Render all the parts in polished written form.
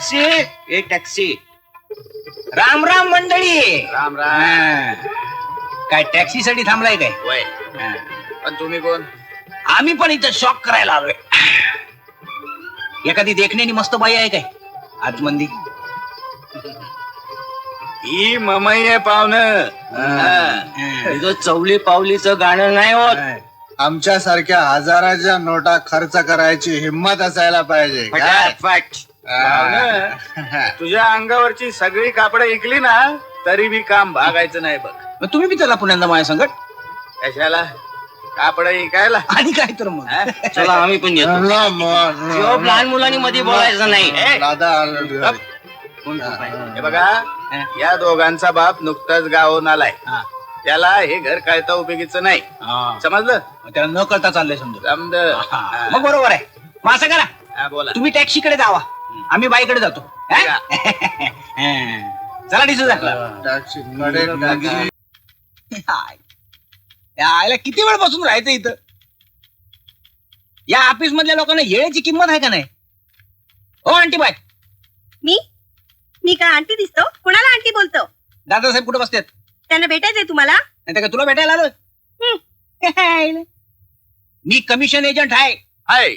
Taxi ए taxi. Ram Ram मंडळी. राम राम. काय टॅक्सीसाठी थांबलाय काय? वय पण तुम्ही कोण? आम्ही पण इथं शॉक करायला आलोय. एखादी देखण्यानी मस्त बाई आहे काय आतमंदी? ही ममई आहे पाहुणं. चवली पावलीचं गाणं नाही होत. आमच्या सारख्या हजाराच्या नोटा खर्च करायची हिंमत असायला पाहिजे. फटाफट. पाहुणं, तुझ्या अंगावरची सगळी कापडं इकली ना तरी बी काम भागायचं नाही बघ. मग तुम्ही बी चला पुण्यांदा माझ्या संकट. कशाला? कापडं इकायला? आणि काय तर मग चला आम्ही पण येतो. लहान मुलांनी मध्ये बोलायचं नाही. हे बघा, या दोघांचा बाप नुकताच गावून आलाय. त्याला हे घर कळता उपयोगीचं नाही. समजलं? त्याला न कळता चाललंय समजा. समज. मग बरोबर आहे. मग असं करा, बोला. तुम्ही टॅक्सीकडे जावा, आम्ही बाईकडे जातो. चला डिसूजा. यायला किती वेळ बसून राहायचं इथं? या ऑफिस मधल्या लोकांना येळेची किंमत आहे का नाही? हो आंटी बाय. मी काय आंटी दिसतो? कुणाला आंटी बोलतो? दादासाहेब कुठे बसतात? त्यांना भेटायचंय तुम्हाला? नाही तर तुला भेटायला आलो. मी कमिशन एजंट आहे. हाय,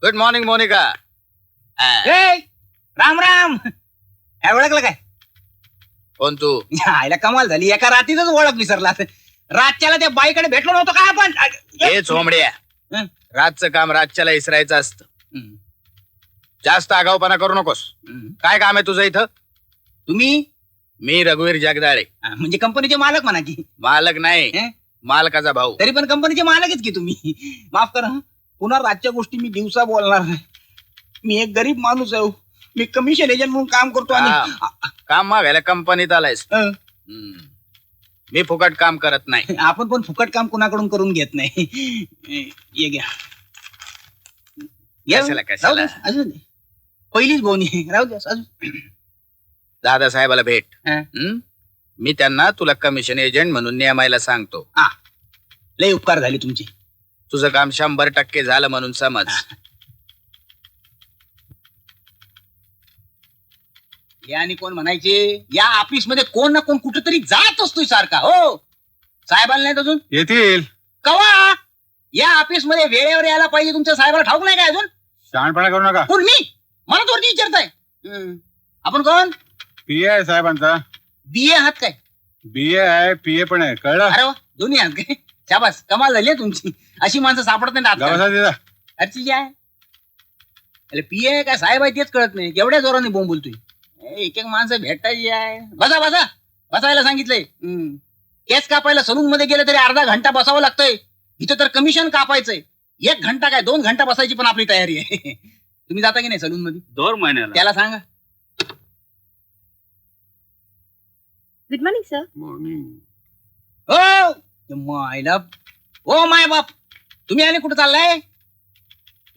गुड मॉर्निंग मोनिका. राम राम. ओळखलं काय? कोण तू? आयला कमाल झाली, एका रात्रीच ओळख विसरला. रातच्याला त्या बाईकडे भेटलो नव्हतो का आपण? हे चोंबड्या, रातचं काम रातच्याला इसरायचं असतं. जास्त आगाऊपणा करू नकोस. काय काम आहे तुझं इथं? तुम्ही? मी रघुवीर जगदाळे. म्हणजे कंपनीचे मालक म्हणा की. मालक नाही, मालकाचा भाऊ. तरी पण कंपनीचे मालकच की तुम्ही. माफ करा, पुन्हा रातच्या गोष्टी मी दिवसा बोलणार नाही. मी एक गरीब माणूस आहे. मी कमिशन एजंट म्हणून काम करतो. आणि काम मागायला कंपनीत आलायस? मी फुकट काम करत नाही. आपण पण फुकट काम कुणाकडून करून घेत नाही. ये घ्या. कशाला? अजून पहिलीच बोनी राहू द्या. अजून दादासाहेबाला भेट. मी त्यांना तुला कमिशन एजंट म्हणून नियमायला सांगतो. लय उपकार झाले तुमचे. तुझं काम 100% झालं म्हणून समज. आणि कोण म्हणायचे, या ऑफिस मध्ये कोण ना कोण कुठेतरी जात असतोय सारखा. हो, साहेबांना नाहीत अजून? येतील कवा? या ऑफिस मध्ये वेळेवर यायला पाहिजे. तुमच्या साहेबाला ठाऊक नाही काय अजून? शहाणपणा करू नका. कोण? मी? मला वरती विचारताय. आपण कोण? पीए आहे साहेबांचा. बीए आहात काय? बीए आहे, पीए पण आहे. कळलं? अरे वा, दोन्ही आहात काय? शाबास, कमाल झाली तुमची. अशी माणसं सापडत नाही. अर्ची आहे पीए काय साहेब आहे तेच कळत नाही. एवढ्या जोराने बोंब बोलतोय. एक एक माणसं भेटायची आहे. बसा बसा, बसायला सांगितलंय. केस कापायला सलून मध्ये गेलं तरी अर्धा घंटा बसावं लागतंय. इथं तर कमिशन कापायचंय. 1 घंटा काय 2 घंटा बसायची पण आपली तयारी आहे. तुम्ही जाता की नाही सलून मध्ये? 2 महिन्याला. त्याला सांगा. Good morning sir. हो मायला. ओ माय बाप, तुम्ही आले कुठं चाललाय?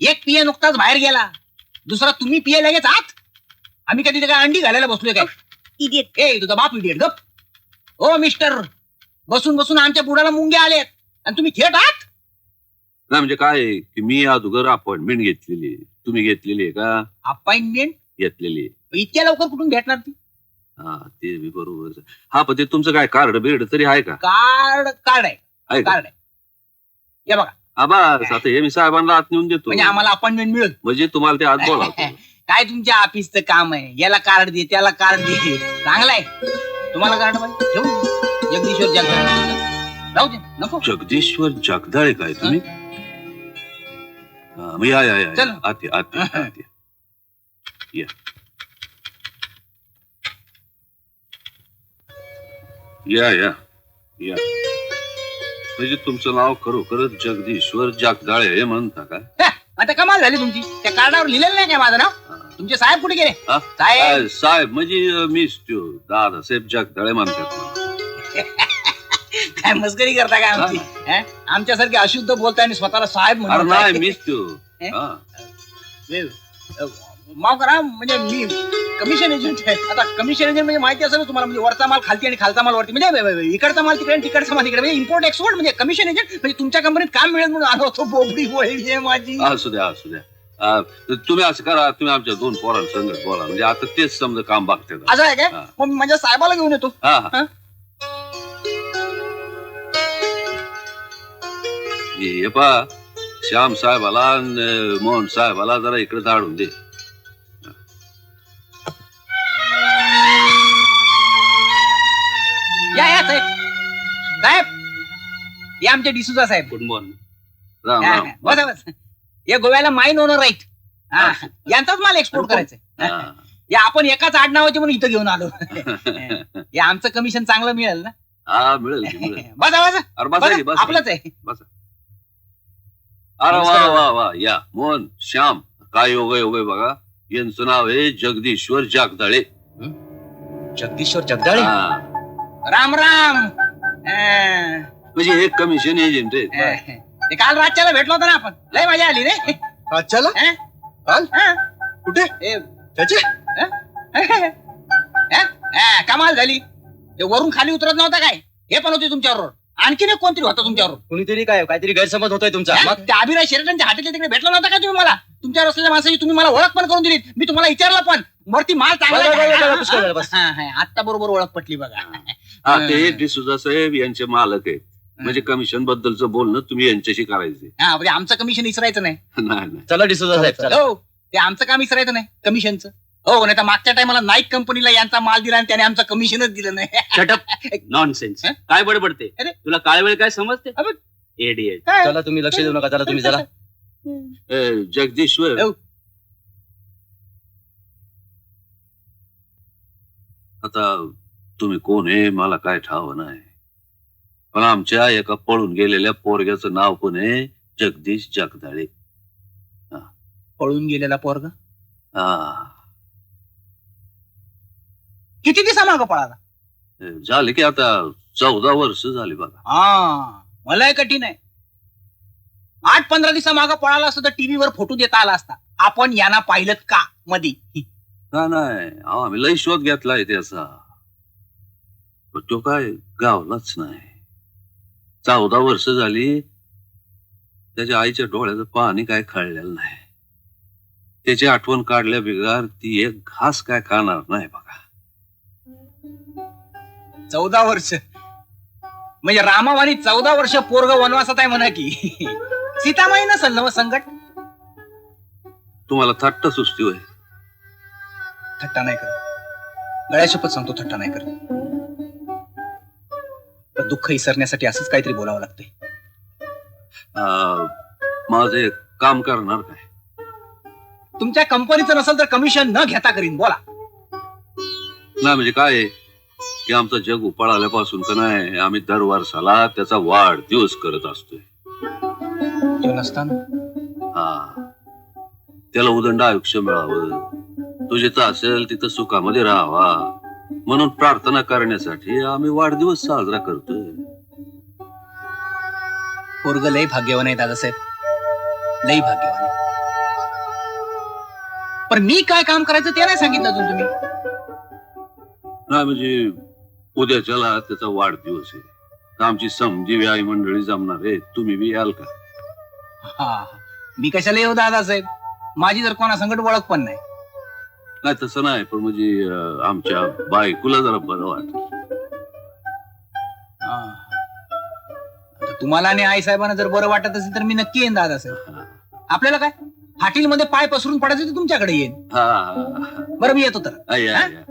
एक पीए नुकताच बाहेर गेला, दुसरा तुम्ही पीए लगेच आत. आम्ही कधी काय अंडी घालायला बसलोय काय? इडियट. ए तुझा बाप इडियट. गप. ओ मिस्टर, बसून बसून आमच्या बुडाला मुंग्या आलेत आणि तुम्ही थेट आत. नाही म्हणजे काय की मी अगोदर अपॉइंटमेंट घेतलेली. तुम्ही घेतलेली आहे का? अपॉइंटमेंट घेतलेली. इतक्या लवकर कुठून भेटणार ती? हा ते बरोबर. हा पण ते तुमचं काय कार्ड बिर्ड तरी आहे का? कार्ड आहे. कार्ड आहे. या बघा. बस आता हे मी साहेबांना आत नेऊन देतो. म्हणजे आम्हाला अपॉइंटमेंट मिळेल. म्हणजे तुम्हाला ते आत बोला. काय तुमच्या ऑफिसचं काम आहे? याला कार्ड दे, त्याला कार्ड दे. चांगलाय तुम्हाला कार्ड पाहिजे घेऊन. जगदीश्वर जगदाळे राहू दे. नको. जगदीश्वर जगदाळे काय तुम्ही? या चल. आत या. म्हणजे तुमचं नाव खरोखरच जगदीश्वर जगदाळे हे म्हणता का? आता कमाल झाली तुमची. त्या कार्डावर लिहिलेलं नाही काय माझं नाव? तुमचे साहेब कुठे गेले? साहेब साहेब म्हणजे मीच तो दादासाहेब जगदाळे म्हणतात. काय मस्करी करता काय आमची? आमच्यासारखे अशुद्ध बोलताय आणि स्वतःला साहेब म्हणून? नाही मीच तो. माफ करा, म्हणजे मी कमिशन एजंट आहे. आता कमिशन एजंट म्हणजे माहिती असेल तुम्हाला, म्हणजे वरचा माल खालती आणि खालचा माल वरती, म्हणजे इकडचा माल तिकडे आणि तिकडचा माल तिकडे, म्हणजे इम्पोर्ट एक्सपोर्ट. म्हणजे कमिशन एजंट म्हणजे तुमच्या कंपनीत काम मिळेल म्हणून आलो होतो. बोबडी वळली आहे माझी. असू द्या. तुम्ही असं करा, तुम्ही आमच्या 2 पोरांसंगत बोला, म्हणजे आता तेच समजा काम बघतात. असं आहे काय? हा. मग मी माझ्या साहेबाला घेऊन येतो. हा हा? हे पा श्याम साहेबाला आणि मोहन साहेबाला जरा इकडे धाडून दे. या साहेब. साहेब या आमचे डिसूजा साहेब. Good morning. राम हा, राम. बसा बस. या गोव्याला माईन ओनर राईट. यांचाच माल एक्सपोर्ट करायचा. हा. या आपण एकाच आडनावाचे म्हणून इथं घेऊन आलो. या आमचं कमिशन चांगलं मिळेल ना. हा मिळेल की मिळेल. बसा बसा. अरे बसा की, बसा, बसा. आपलंच आहे. बसा. अरे वा वा वा, या मोहन श्याम, काय योग योग बघा. यांचं नाव आहे जगदीश्वर जागदाळे. जगदीश्वर जगदाळे. हा. राम राम. म्हणजे हे कमिशन एजंट आहे. ते काल रातच्याला भेटलो होतो ना आपण. लय मजा आली रे. चला हा? काल हा. कुठे ए, त्याचे कमाल झाली. ते वरून खाली उतरत नव्हता काय? हे पण होते तुमच्याबरोबर. आणखीन एक कोणतरी होता तुमच्याबरोबर. कुणीतरी काय काहीतरी गैरसमज होतोय तुमचा. मग त्या अभिराय शेरटांच्या हाटेच्या तिकडे भेटला नव्हता का तुम्ही मला? तुमच्यावर असलेल्या माणसाची तुम्ही मला ओळख पण करून दिली. मी तुम्हाला विचारलं पण वरती माल चांगला बस, आहे बस, का? बस, बस, बस. आता बरोबर ओळख पटली बघा. हा ते डिसूजा साहेब यांचे मालक आहेत. म्हणजे कमिशन बद्दलचं बोलणं तुम्ही यांच्याशी करायचे. हा म्हणजे आमचं कमिशन इसरायचं नाही. नाही नाही. चला डिसूजा साहेब चला. हो ते आमचं काम इसरायचं नाही कमिशनचं. हो नाही तर मागच्या टायमाला नाईक कंपनीला यांचा माल दिला आणि त्याने आमचं कमिशनच दिलं नाही. Shut up nonsense. हं? काय बडबडते अरे. तुला काळ वेळ काय समजते? अबे. एडीएड. काय? चला तुम्ही लक्ष देऊ नका. चला तुम्ही चला. जगदीश्वर, हो. आता तुम्ही कोण आहे मला काय ठाव नाही, पण आमच्या एका पळून गेलेल्या पोरग्याचं नाव पण आहे जगदीश जगदाळे. पळून गेलेला पोरग हा. किती दिवसा मागं पळाला? झाले की आता 14 वर्ष झाली बघा. हा मलाही कठीण आहे. 8-15 दिवसा मागं पळाला असतं तर टीव्हीवर फोटो देता आला असता. आपण यांना पाहिलं का मधी? नाही अहो, आम्ही लय शोध घेतलाय त्याचा, पण तो काय गावलाच नाही. 14 वर्ष झाली त्याच्या आईच्या डोळ्याचं पाणी काय खळलेलं नाही. त्याची आठवण काढल्या बिगार ती एक घास काय खाणार नाही बघा. 14 वर्ष म्हणजे रामावानी 14 वर्ष पोरग वनवासात आहे म्हणा की. सीतामाई नसल ना संकट. तुम्हाला थट्ट सुस्ती होय. थट्टा नाही करत. गळ्याशपथ सांगतो थट्टा नाही करत. पण दुःख विसरण्यासाठी असंच काहीतरी बोलावं लागतंय. माझं एक काम करणार काय? तुमच्या कंपनीचं नसेल तर कमिशन न घेता करीन. बोला. नाही म्हणजे काय आहे की आमचं जग उपाळाल्यापासून का नाही आम्ही दर वर्षाला त्याचा वाढदिवस करत असतोय. तो नसताना हा, त्याला उदंड आयुष्य मिळावं, तो जिथं असेल तिथं सुखामध्ये राहावा म्हणून प्रार्थना करण्यासाठी आम्ही वाढदिवस साजरा करतोय. पोरग लय भाग्यवान आहे दादासाहेब. लय भाग्यवान आहे. पण मी काय काम करायचं ते नाही सांगितलं अजून तुम्ही. नाही म्हणजे उद्याच्याला त्याचा वाढदिवस आहे तर आमची समजी व्याय मंडळी जमणार आहे. तुम्ही बी याल का? हा मी कशाला येऊ दादासाहेब? माझी जर कोणा संकट ओळख पण नाही. नाही तसं नाही, पण म्हणजे आमच्या बायकोला जरा बरं वाटत. हा. आता तुम्हाला आणि आई साहेबांना जर बरं वाटत असेल तर मी नक्की येईन दादासाहेब. आपल्याला काय हाटील मध्ये पाय पसरून पडायचं तर तुमच्याकडे येईन. हा बरं मी येतो तर. या, या, या.